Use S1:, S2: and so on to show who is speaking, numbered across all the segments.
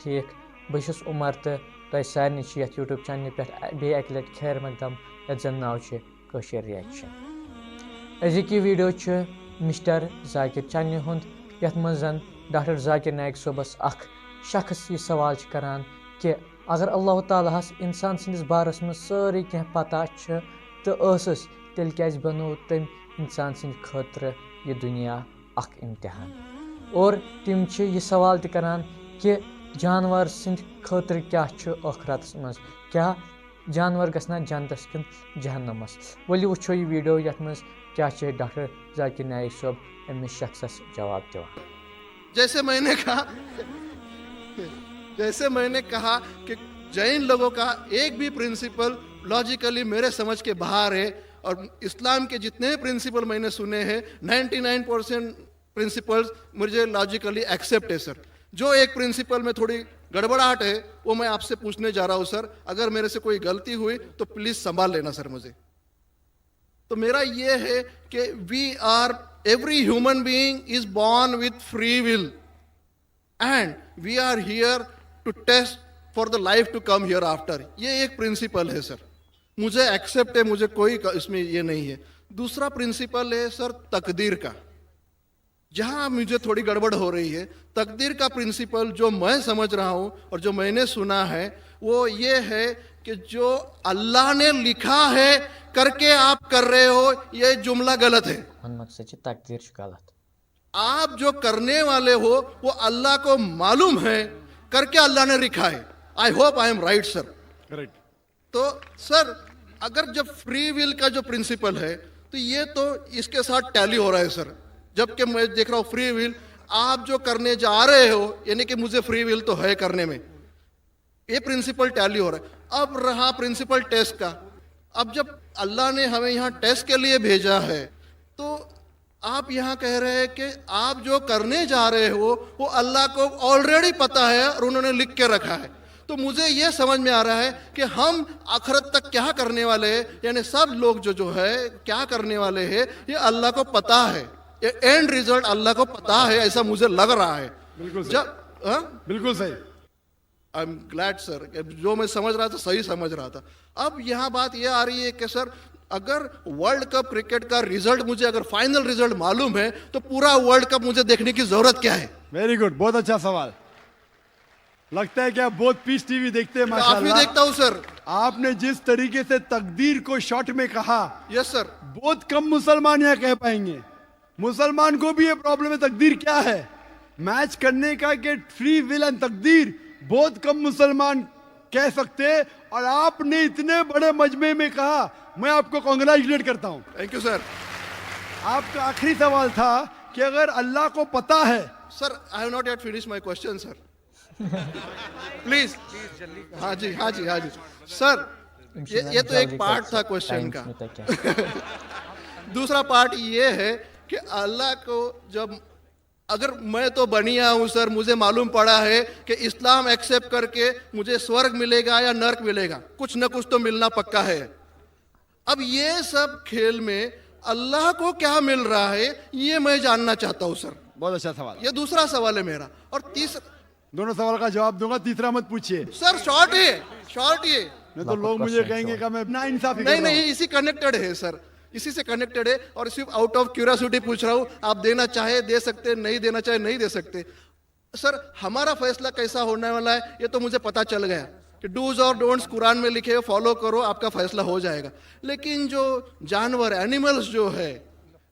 S1: ٹھیٖک بہٕ چھُس عمر تہٕ تۄہہِ سارنٕے چھِ یَتھ یوٗٹیوٗب چینلہِ پٮ۪ٹھ بیٚیہِ اَکہِ لَٹہِ خیر مقدم یَتھ زَن ناو چھِ کٲشِر رِیَکشَن۔ أزیُک یہِ ویٖڈیو چھُ مِسٹر ذاکر چنہِ ہُنٛد یَتھ منٛز زَن ڈاکٹر ذاکر نایک صٲبَس اَکھ شخص یہِ سوال چھِ کران کہِ اگر اللہ تعالیٰ ہَس اِنسان سٕنٛدِس بارَس منٛز سٲرٕے کینٛہہ پتہ چھِ تہٕ ٲسٕس تیٚلہِ کیٛازِ بنوو تٔمۍ اِنسان سٕنٛدِ خٲطرٕ یہِ دُنیا اَکھ اِمتِحان۔ اور تِم چھِ یہِ سوال تہِ کران کہِ جانوَر سٕنٛدِ خٲطرٕ کیٛاہ چھُ ٲخرَتَس منٛز، کیٛاہ جانوَر گژھنا جنتَس کِنہٕ جہنمَس۔ ؤلِو وٕچھو یہِ ویٖڈیو یَتھ منٛز کیٛاہ چھِ ڈاکٹر ذاکر نایک صٲب أمِس شخصَس جواب دِوان۔
S2: جیسے میں نے کہا کہ جین لوگوں کا ایک بھی پرنسپل لاجیکلی میرے سمجھ کے باہر ہے، اور اسلام کے جتنے پرنسپل میں نے سنے ہیں 99% پرنسپلز مجھے لاجیکلی ایکسیپٹ ہے سر۔ جو ایک پرنسپل میں تھوڑی گڑبڑاہٹ ہے وہ میں آپ سے پوچھنے جا رہا ہوں سر، اگر میرے سے کوئی غلطی ہوئی تو پلیز سنبھال لینا سر مجھے۔ تو میرا یہ ہے کہ every human being is born with free will and we are here to test for the life to come here after. یہ ایک پرنسپل ہے سر، مجھے ایکسیپٹ ہے، مجھے کوئی اس میں یہ نہیں ہے۔ دوسرا پرنسپل ہے سر تقدیر کا، جہاں مجھے تھوڑی گڑبڑ ہو رہی ہے۔ تقدیر کا پرنسپل جو میں سمجھ رہا ہوں اور جو میں نے سنا ہے وہ یہ ہے کہ جو اللہ نے لکھا ہے کر کے آپ کر رہے ہو، یہ جملہ غلط ہے۔ آپ جو کرنے والے ہو وہ اللہ کو معلوم ہے، کر کے اللہ نے لکھا ہے۔ I hope I am right sir. تو سر اگر جب فری ول کا جو پرنسپل ہے تو یہ تو اس کے ساتھ ٹیلی ہو رہا ہے سر، جبکہ میں دیکھ رہا ہوں فری ول آپ جو کرنے جا رہے ہو، یعنی کہ مجھے فری ول تو ہے کرنے میں، یہ پرنسپل ٹیلی ہو رہا ہے۔ اب رہا پرنسپل ٹیسٹ کا، اب جب اللہ نے ہمیں یہاں ٹیسٹ کے لیے بھیجا ہے تو آپ یہاں کہہ رہے ہیں کہ آپ جو کرنے جا رہے ہو وہ اللہ کو آلریڈی پتہ ہے اور انہوں نے لکھ کے رکھا ہے۔ تو مجھے یہ سمجھ میں آ رہا ہے کہ ہم آخرت تک کیا کرنے والے ہیں، یعنی سب لوگ جو ہے کیا کرنے والے ہیں یہ اللہ کو پتہ ہے، یہ اینڈ ریزلٹ اللہ کو پتہ ہے، ایسا مجھے لگ رہا ہے۔ بالکل صحیح۔ آئی ایم گلیڈ سر کہ جو میں سمجھ رہا تھا صحیح سمجھ رہا تھا۔ اب یہاں بات یہ آ رہی ہے کہ سر اگر ورلڈ کپ کرکٹ کا ریزلٹ مجھے اگر فائنل ریزلٹ معلوم ہے تو پورا ورلڈ کپ مجھے دیکھنے کی ضرورت کیا ہے؟
S3: ویری گڈ، بہت اچھا سوال۔ لگتا ہے کہ آپ بہت پیس ٹی وی دیکھتے ہیں ماشاءاللہ۔
S2: کافی دیکھتا ہوں سر۔
S3: آپ نے جس طریقے سے تقدیر کو شارٹ میں کہا،
S2: یس سر،
S3: بہت کم مسلمان یہاں کہہ پائیں گے۔ مسلمان کو بھی یہ پرابلم ہے تقدیر کیا ہے میچ کرنے کا، کہ فری ول اینڈ تقدیر بہت کم مسلمان کہہ سکتے، اور آپ نے اتنے بڑے مجمع میں کہا، میں آپ کو کانگریچولیٹ کرتا ہوں۔
S2: Thank you sir.
S3: آپ کا آخری سوال تھا کہ اگر اللہ کو پتا ہے،
S2: sir I have not yet finish my question sir, please. ہاں جی سر، یہ تو ایک پارٹ تھا کوشچن کا۔ دوسرا پارٹ یہ ہے کہ اللہ کو جب اگر میں تو بنیا ہوں سر، مجھے معلوم پڑا ہے کہ اسلام ایکسیپٹ کر کے مجھے سورگ ملے گا یا نرک ملے گا، کچھ نہ کچھ تو ملنا پکا ہے۔ اب یہ سب کھیل میں اللہ کو کیا مل رہا ہے یہ میں جاننا چاہتا ہوں سر۔
S3: بہت اچھا سوال۔
S2: یہ دوسرا سوال ہے میرا۔ اور تیسرا،
S3: دونوں سوال کا جواب دوں گا، تیسرا مت پوچھیے
S2: سر شارٹ ہے
S3: نہیں تو لوگ مجھے کہیں گے کہ میں نا انصافی کر رہا ہوں۔
S2: نہیں، اسی کنیکٹڈ ہے سر، اسی سے کنیکٹڈ ہے، اور صرف آؤٹ آف کیوریاسٹی پوچھ رہا ہوں۔ آپ دینا چاہے دے سکتے، نہیں دینا چاہے نہیں دے سکتے۔ سر ہمارا فیصلہ کیسا ہونے والا ہے یہ تو مجھے پتا چل گیا کہ ڈوز اور ڈونٹس قرآن میں لکھے، فالو کرو، آپ کا فیصلہ ہو جائے گا۔ لیکن جو جانور اینیملز جو ہے،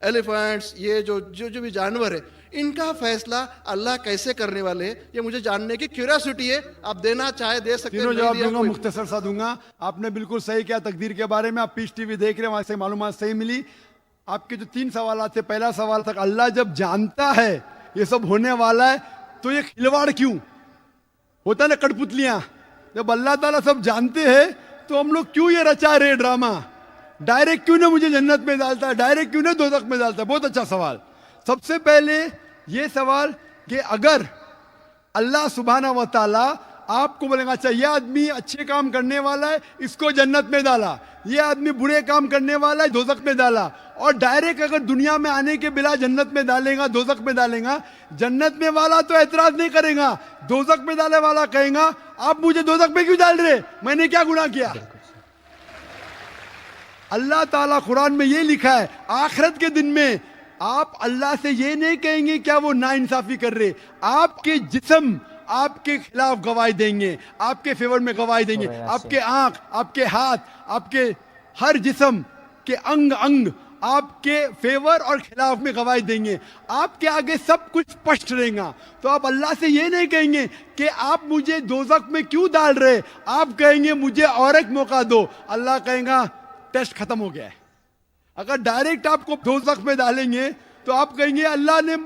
S2: ایلیفینٹس، یہ جو بھی جانور ہے، ان کا فیصلہ اللہ کیسے کرنے والے ہیں یہ مجھے جاننے کی کیوریاسٹی ہے۔ آپ دینا چاہے دے سکتے ہیں،
S3: تینوں جواب دوں گا،
S2: نہیں
S3: مختصر سا دوں گا۔ آپ نے بالکل صحیح کیا تقدیر کے بارے میں، آپ پیس ٹی وی دیکھ رہے ہیں، وہاں سے معلومات صحیح ملی۔ آپ کے جو 3 سوالات تھے، پہلا سوال تھا اللہ جب جانتا ہے یہ سب ہونے والا ہے تو یہ کھلواڑ کیوں ہوتا ہے نا، کٹ پتلیاں، جب اللہ تعالیٰ سب جانتے ہیں تو ہم لوگ کیوں یہ رچا رہے ڈرامہ، ڈائریکٹ کیوں نہ مجھے جنت میں ڈالتا ہے، ڈائریکٹ کیوں نہ دوزخ میں ڈالتا ہے۔ بہت اچھا سوال۔ سب سے پہلے یہ سوال کہ اگر اللہ سبحانہ و تعالیٰ آپ کو بولیں گا اچھا یہ آدمی اچھے کام کرنے والا ہے، اس کو جنت میں ڈالا، یہ آدمی برے کام کرنے والا ہے، دوزخ میں ڈالا، اور ڈائریکٹ اگر دنیا میں آنے کے بلا جنت میں ڈالے گا دوزخ میں ڈالے گا, جنت میں والا تو اعتراض نہیں کرے گا, دوزخ میں ڈالنے والا کہے گا آپ مجھے دوزخ میں کیوں ڈال رہے, میں نے کیا گناہ کیا. اللہ تعالیٰ قرآن میں یہ لکھا ہے آخرت کے دن میں آپ اللہ سے یہ نہیں کہیں گے کیا وہ ناانصافی کر رہے, آپ کے جسم آپ کے خلاف گواہی دیں گے, آپ کے فیور میں گواہی دیں گے, آپ کے آنکھ, آپ کے ہاتھ, آپ کے ہر جسم کے انگ آپ کے فیور اور خلاف میں گواہی دیں گے, آپ کے آگے سب کچھ اسپشٹ رہے گا. تو آپ اللہ سے یہ نہیں کہیں گے کہ آپ مجھے دوزخ میں کیوں ڈال رہے, آپ کہیں گے مجھے اور ایک موقع دو. اللہ کہیں گا ٹیسٹ ختم ہو گیا ہے. اگر ڈائریکٹ آپ کو دوزخ میں ڈالیں گے تو آپ کہیں گے اللہ نے,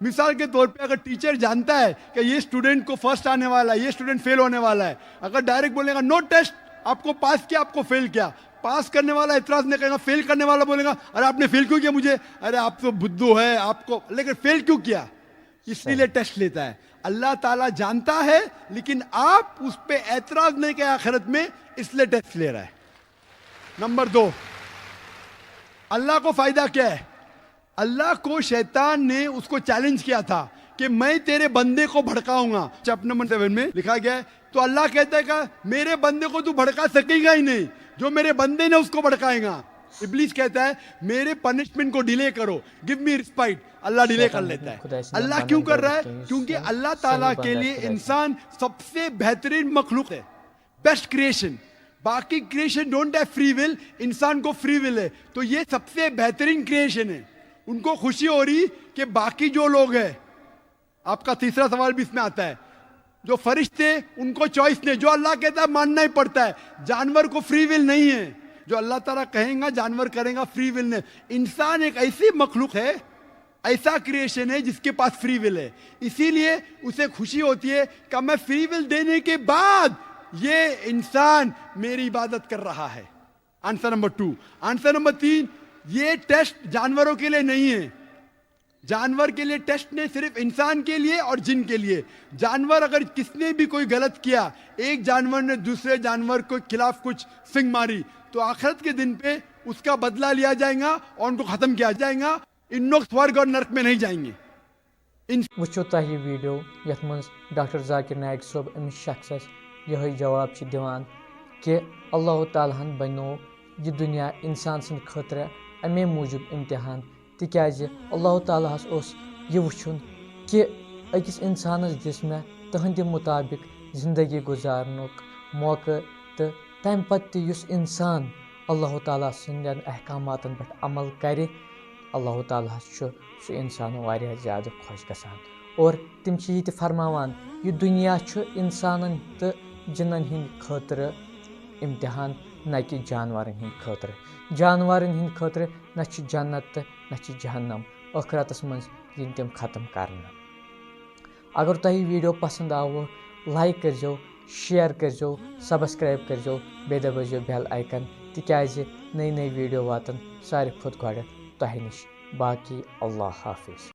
S3: مثال کے طور پہ اگر ٹیچر جانتا ہے کہ یہ اسٹوڈنٹ کو فرسٹ آنے والا ہے, یہ اسٹوڈنٹ فیل ہونے والا ہے, اگر ڈائریکٹ بولے گا نو ٹیسٹ, آپ کو پاس کیا آپ کو فیل کیا, پاس کرنے والا اعتراض نہیں کرے گا, فیل کرنے والا بولے گا ارے آپ نے فیل کیوں کیا مجھے, ارے آپ تو بدھو ہے آپ کو, لیکن فیل کیوں کیا, اس لیے ٹیسٹ لیتا ہے. اللہ تعالیٰ جانتا ہے لیکن آپ اس پہ اعتراض نہیں کیا آخرت میں, اس لیے ٹیسٹ لے رہا ہے. نمبر 2, اللہ کو فائدہ کیا ہے. اللہ کو شیطان نے اس کو چیلنج کیا تھا کہ میں تیرے بندے کو بھڑکاؤں گا. چیپٹر نمبر 7 میں لکھا گیا ہے, تو اللہ کہتا ہے کہ میرے بندے کو تو بھڑکا سکے گا ہی نہیں, جو میرے بندے نے اس کو بھڑکائے گا. ابلیس کہتا ہے میرے پنشمنٹ کو ڈیلے کرو, گیو می رسپائٹ. اللہ ڈیلے کر لیتا ہے. اللہ کیوں کر رہا ہے, کیونکہ اللہ تعالیٰ کے لیے انسان سب سے بہترین مخلوق ہے, بیسٹ کریشن. باقی creation don't have free will, انسان کو فری ول ہے, تو یہ سب سے بہترین کریشن ہے. ان کو خوشی ہو رہی کہ باقی جو لوگ ہیں, آپ کا تیسرا سوال بھی اس میں آتا ہے, جو فرشتے ان کو چوائس نہیں, جو اللہ کہتا ہے ماننا ہی پڑتا ہے. جانور کو فری ول نہیں ہے, جو اللہ تعالیٰ کہیں گا جانور کریں گا, فری ول نہیں. انسان ایک ایسی مخلوق ہے, ایسا کریشن ہے جس کے پاس فری ول ہے, اسی لیے اسے خوشی ہوتی ہے کہ میں فری ول دینے کے بعد یہ انسان میری عبادت کر رہا ہے. Answer number 2. آنسر نمبر 3, یہ ٹیسٹ جانوروں کے لیے نہیں ہے. جانور کے لیے ٹیسٹ نہیں, صرف انسان کے لیے اور جن کے لیے. جانور اگر کس نے بھی کوئی غلط کیا, ایک جانور نے دوسرے جانور کے خلاف کچھ سنگ ماری, تو آخرت کے دن پہ اس کا بدلہ لیا جائے گا اور ان کو ختم کیا جائے گا. ان لوگ سورگ اور نرک میں نہیں جائیں گے.
S1: وچھو تہ یہ ویڈیو یتھ منز ڈاکٹر ذاکر نائک صٲب امس شخصس یہ جواب دیوان کہ اللہ تعالیٰ ہن بنو یہ دنیا انسان سند خاطر امے موجود امتحان, تکیازِ اللہ تعالیٰ ہس اوس یہ وچھن کہ أکس انسانس دس میں تہندِ مطابق زندگی گزارنک موقع, تو تمہ پتہ یس انسان اللہ تعالیٰ سندین احکاماتن پہ عمل کرِ, اللہ تعالیٰ سہ انسان واریاہ زیادہ خوش گژھان. اور تم یہ تہ فرماوان یہ دنیا انسانن تو جنن ہند خاطر امتحان, نہ کہ جانورن ہند خاطر. جانورن ہند خاطر نہ جنت تو نہ جہنم, ٲخرتس منٛز ین تم ختم کرنا. اگر تہ یہ ویڈیو پسند آو لائک کرزو, شیئر کرزو, سبسکرائب کرزو, بیٚیہِ دبٲیزو بیل آیکن, تکیازِ نئی نئی ویڈیو واتن ساروی کھۄتہٕ گۄڈٕ تۄہہِ نِش. باقی اللہ حافظ.